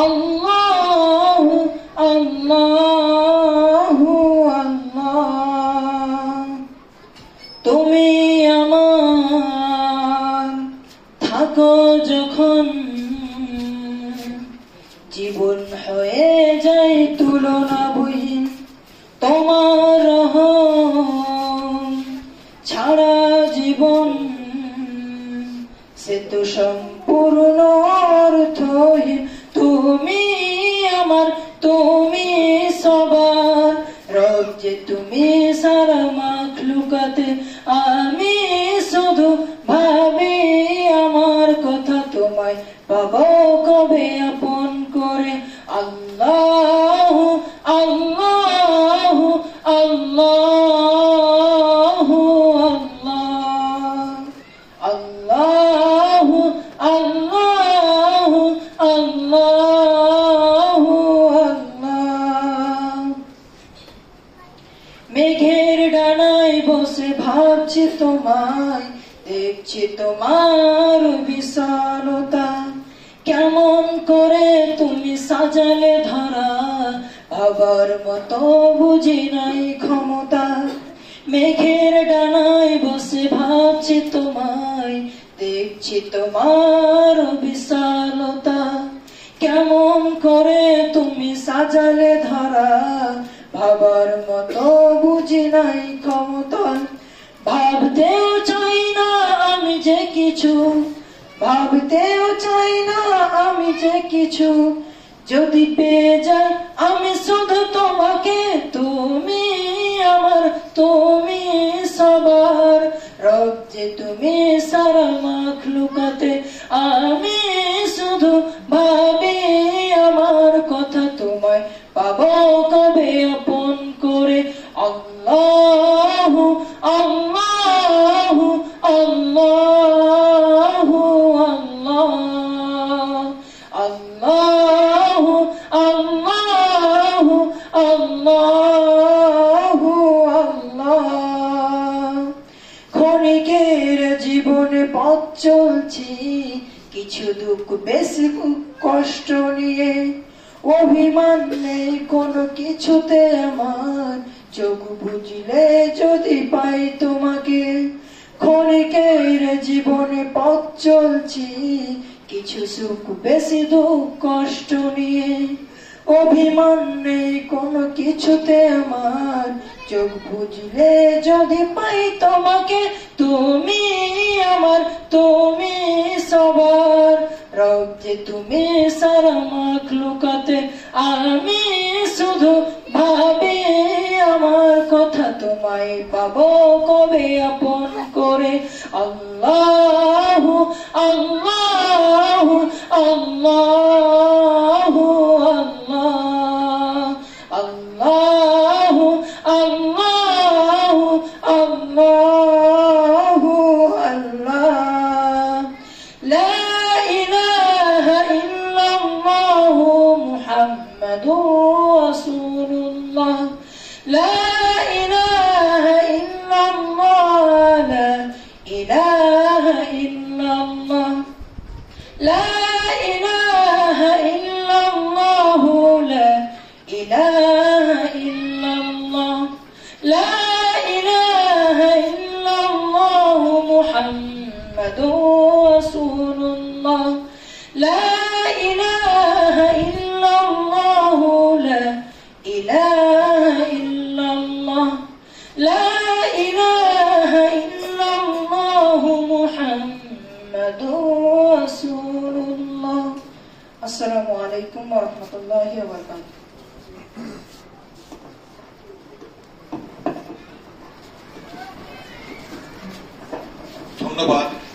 আল্লাহু আল্লাহু আল্লাহ। তুমি আমার থাকো যখন, জীবন হয়ে যায় তুলনাবিহীন। তোমার রহম ছাড়া জীবন সে তো সম্পূর্ণ অর্থহীন। তুমি আমার, তুমি সবার রব যে, তুমি সারা মাখলুকাতে। আমি শুধু ভাবি আমার কথা, তোমায় পাবো কবে আপন করে। আল্লাহু আল্লাহু আল্লাহু আল্লাহ। আল্লাহু আল্লাহু আল্লাহু আল্লাহ। মেঘের ডানায় বসে ভাবছি তোমায়, দেখছি তোমার বিশালতা। কেমন করে তুমি সাজালে ধরা, ভাবার মতো বুঝি নাই ক্ষমতা। মেঘের ডানায় বসে ভাবছি তোমায়, দেখছি তোমার বিশালতা। কেমন করে তুমি সাজালে ধরা, ভাবার মতো বুঝি নাই ক্ষমতা। ভাবতেও চাই না আমি যে কিছু, ভাবতেও চাই না আমি যে কিছু, যদি পেয়ে যাই আমি শুধু তোমাকে। তুমি আমার, তুমি সবার রব যে, তুমি সারা মাখলুকাতে। আমি শুধু ভাবি আমার কথা, তোমায় পাবো কবে আপন করে। আল্লাহু আল্লাহু আল্লাহু আল্লাহ। আল্লাহু আল্লাহু আল্লাহু আল্লাহ। ক্ষণিকের জীবনে পথ চলছি, কিছু দুঃখ বেশি কষ্ট নিয়ে। অভিমান নেই কোনো কিছুতে আমার, চোখ বুঝলে যদি পাই তোমাকে। ক্ষণিকের জীবনে পথ চলছি, কিছু সুখ বেশি দুঃখ কষ্ট নিয়ে। অভিমান নেই কোনো কিছুতে আমার, চোখ বুঝলে যদি পাই তোমাকে। তুমি আমার, তুমি সবার রব যে, তুমি সারা মাখলুকাতে। আমি শুধু ভাবি আমার কথা, তোমায় পাবো কবে আপন করে। আল্লাহু আল্লাহু আল্লাহু আল্লাহ। আল্লাহু আল্লাহু আল্লাহু আল্লাহ। লা ইলাহা ইল্লাল্লাহু মুহাম্মাদুর রাসূলুল্লাহ। লা ইলাহা ইল্লাল্লাহ, লা ইলাহা ইল্লাল্লাহ। লা ইলাহা ইল্লাল্লাহ, লা ইলাহা ইল্লাল্লাহ। লা ইলাহা ইল্লাল্লাহ মুহাম্মাদুর রাসূলুল্লাহ। লা ইলাহা ইল্লাল্লাহ, লা ইলাহা ইল্লাল্লাহ। লা ইলাহা ইল্লাল্লাহ মুহাম্মাদুর রাসূলুল্লাহ। আসসালামু আলাইকুম ওয়া রাহমাতুল্লাহি ওয়া বারাকাতুহু। ধন্যবাদ।